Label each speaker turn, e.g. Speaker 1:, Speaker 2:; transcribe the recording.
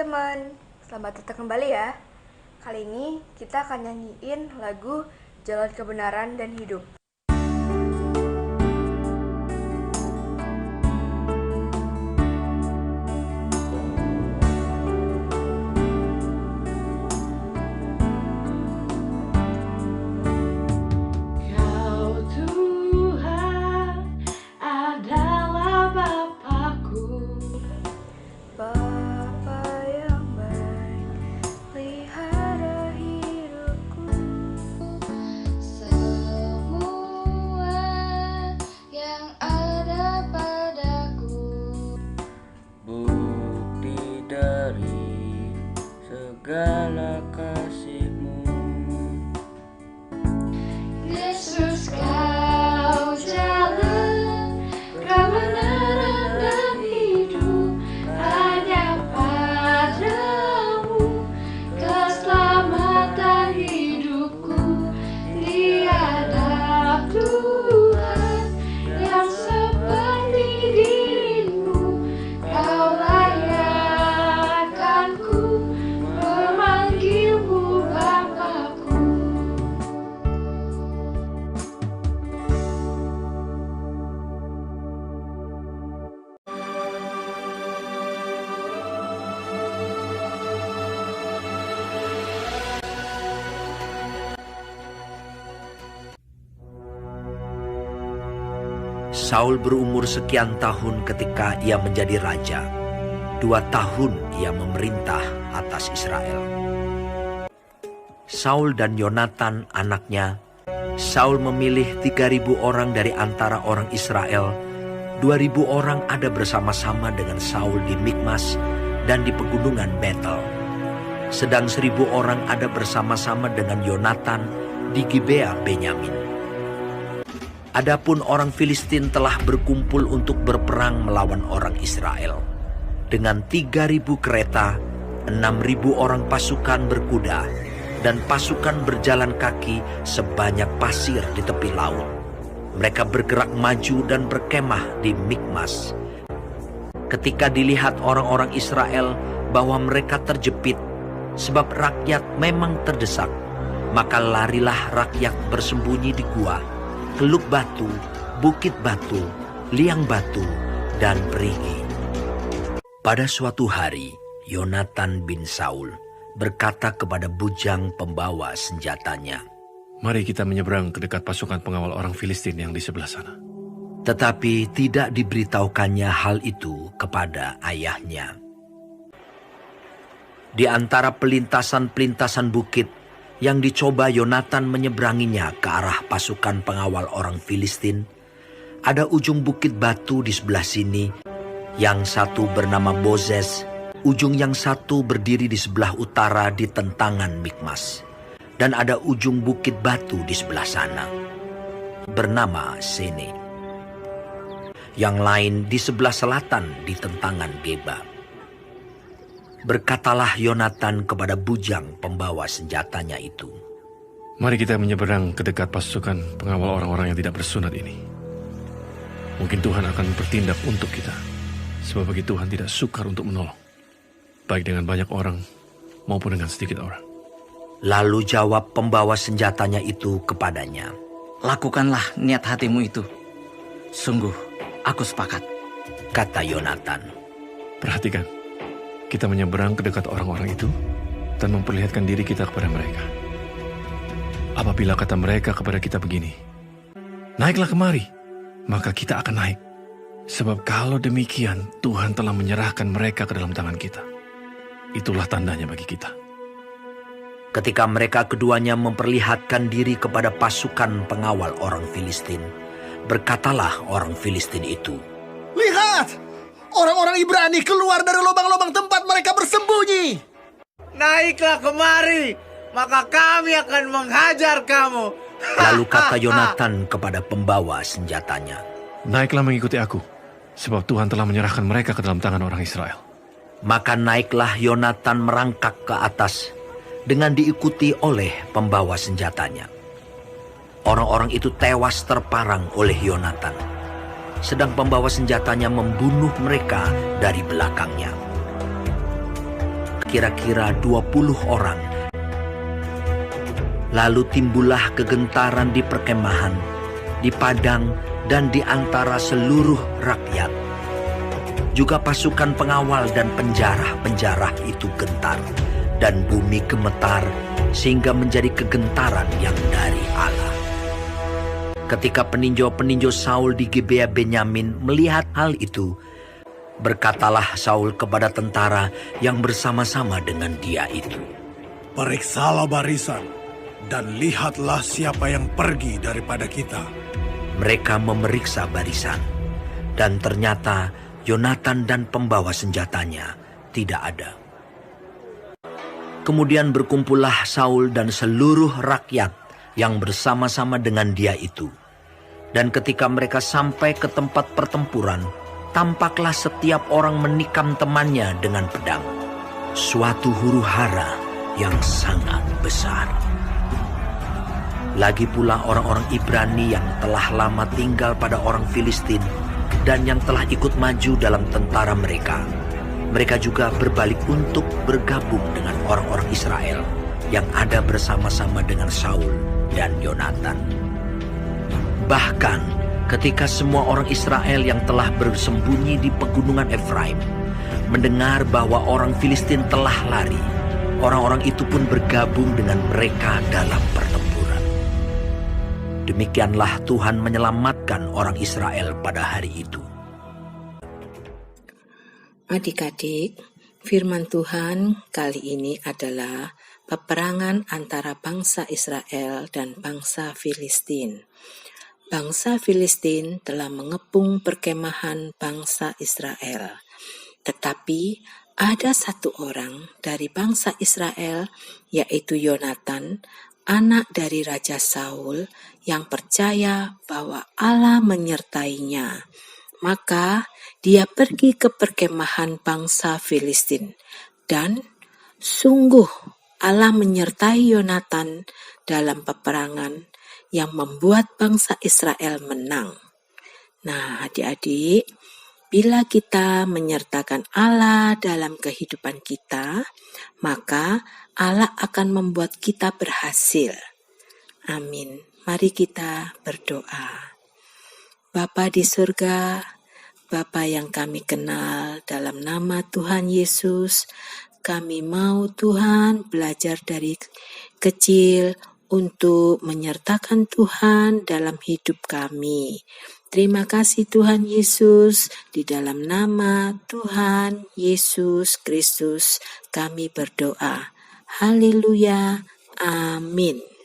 Speaker 1: teman-teman, selamat datang kembali ya. Kali ini kita akan nyanyiin lagu Jalan Kebenaran dan Hidup.
Speaker 2: Segala kasih-Mu,
Speaker 3: Yesus, Kau jalan kebenaran dan hidup, hanya padamu keselamatan hidupku. Tiada Tuhan yang seperti diri-Mu, Kau layakkanku memanggilmu Bapakku.
Speaker 4: Saul berumur sekian tahun ketika ia menjadi raja. 2 tahun ia memerintah atas Israel. Saul dan Yonatan anaknya. Saul memilih 3.000 orang dari antara orang Israel. 2.000 orang ada bersama-sama dengan Saul di Mikmas dan di pegunungan Betel. Sedang 1.000 orang ada bersama-sama dengan Yonatan di Gibea Benyamin. Adapun orang Filistin telah berkumpul untuk berperang melawan orang Israel. Dengan 3.000 kereta, 6.000 orang pasukan berkuda, dan pasukan berjalan kaki sebanyak pasir di tepi laut. Mereka bergerak maju dan berkemah di Mikmas. Ketika dilihat orang-orang Israel bahwa mereka terjepit, sebab rakyat memang terdesak, maka larilah rakyat bersembunyi di gua, Teluk Batu, Bukit Batu, Liang Batu, dan Perigi. Pada suatu hari, Yonatan bin Saul berkata kepada bujang pembawa senjatanya,
Speaker 5: "Mari kita menyeberang ke dekat pasukan pengawal orang Filistin yang di sebelah sana."
Speaker 4: Tetapi tidak diberitahukannya hal itu kepada ayahnya. Di antara pelintasan-pelintasan bukit yang dicoba Yonatan menyeberanginya ke arah pasukan pengawal orang Filistin, ada ujung bukit batu di sebelah sini, yang satu bernama Bozez, ujung yang satu berdiri di sebelah utara di tentangan Mikmas, dan ada ujung bukit batu di sebelah sana, bernama Sene. Yang lain di sebelah selatan di tentangan Geba. Berkatalah Yonatan kepada bujang pembawa senjatanya itu,
Speaker 5: "Mari kita menyeberang ke dekat pasukan pengawal orang-orang yang tidak bersunat ini. Mungkin Tuhan akan bertindak untuk kita, sebab bagi Tuhan tidak sukar untuk menolong, baik dengan banyak orang maupun dengan sedikit orang."
Speaker 4: Lalu jawab pembawa senjatanya itu kepadanya,
Speaker 6: "Lakukanlah niat hatimu itu. Sungguh, aku sepakat,"
Speaker 4: kata Yonatan.
Speaker 5: Perhatikan, kita menyeberang ke dekat orang-orang itu dan memperlihatkan diri kita kepada mereka. Apabila kata mereka kepada kita begini, 'Naiklah kemari,' maka kita akan naik. Sebab kalau demikian, Tuhan telah menyerahkan mereka ke dalam tangan kita. Itulah tandanya bagi kita."
Speaker 4: Ketika mereka keduanya memperlihatkan diri kepada pasukan pengawal orang Filistin, berkatalah orang Filistin itu,
Speaker 7: "Lihat! Orang-orang Ibrani keluar dari lubang-lubang tempat mereka bersembunyi.
Speaker 2: naiklah kemari, maka kami akan menghajar kamu."
Speaker 4: Lalu kata Yonatan kepada pembawa senjatanya,
Speaker 5: "Naiklah mengikuti aku, sebab Tuhan telah menyerahkan mereka ke dalam tangan orang Israel."
Speaker 4: Maka naiklah Yonatan merangkak ke atas dengan diikuti oleh pembawa senjatanya. Orang-orang itu tewas terparang oleh Yonatan, sedang pembawa senjatanya membunuh mereka dari belakangnya. kira-kira 20 orang. Lalu timbullah kegentaran di perkemahan, di padang, dan di antara seluruh rakyat. Juga pasukan pengawal dan penjarah-penjarah itu gentar, dan bumi gemetar sehingga menjadi kegentaran yang dari Allah. Ketika peninjau-peninjau Saul di Gibea Benyamin melihat hal itu, berkatalah Saul kepada tentara yang bersama-sama dengan dia itu,
Speaker 8: "Periksalah barisan, dan lihatlah siapa yang pergi daripada kita."
Speaker 4: Mereka memeriksa barisan, dan ternyata Yonatan dan pembawa senjatanya tidak ada. Kemudian berkumpullah Saul dan seluruh rakyat yang bersama-sama dengan dia itu. Dan ketika mereka sampai ke tempat pertempuran, tampaklah setiap orang menikam temannya dengan pedang. Suatu huru-hara yang sangat besar. Lagi pula orang-orang Ibrani yang telah lama tinggal pada orang Filistin dan yang telah ikut maju dalam tentara mereka. Mereka juga berbalik untuk bergabung dengan orang-orang Israel yang ada bersama-sama dengan Saul dan Yonatan. Bahkan ketika semua orang Israel yang telah bersembunyi di pegunungan Efraim mendengar bahwa orang Filistin telah lari, orang-orang itu pun bergabung dengan mereka dalam pertempuran. Demikianlah Tuhan menyelamatkan orang Israel pada hari itu.
Speaker 9: Adik-adik, firman Tuhan kali ini adalah peperangan antara bangsa Israel dan bangsa Filistin. Bangsa Filistin telah mengepung perkemahan bangsa Israel. Tetapi ada satu orang dari bangsa Israel, yaitu Yonatan, anak dari Raja Saul, yang percaya bahwa Allah menyertainya. Maka dia pergi ke perkemahan bangsa Filistin. Dan sungguh Allah menyertai Yonatan dalam peperangan yang membuat bangsa Israel menang. Nah, adik-adik, bila kita menyertakan Allah dalam kehidupan kita, maka Allah akan membuat kita berhasil. Amin. Mari kita berdoa. Bapa di surga, Bapa yang kami kenal, dalam nama Tuhan Yesus, kami mau Tuhan belajar dari kecil untuk menyertakan Tuhan dalam hidup kami. Terima kasih Tuhan Yesus, di dalam nama Tuhan Yesus Kristus kami berdoa. Haleluya, amin.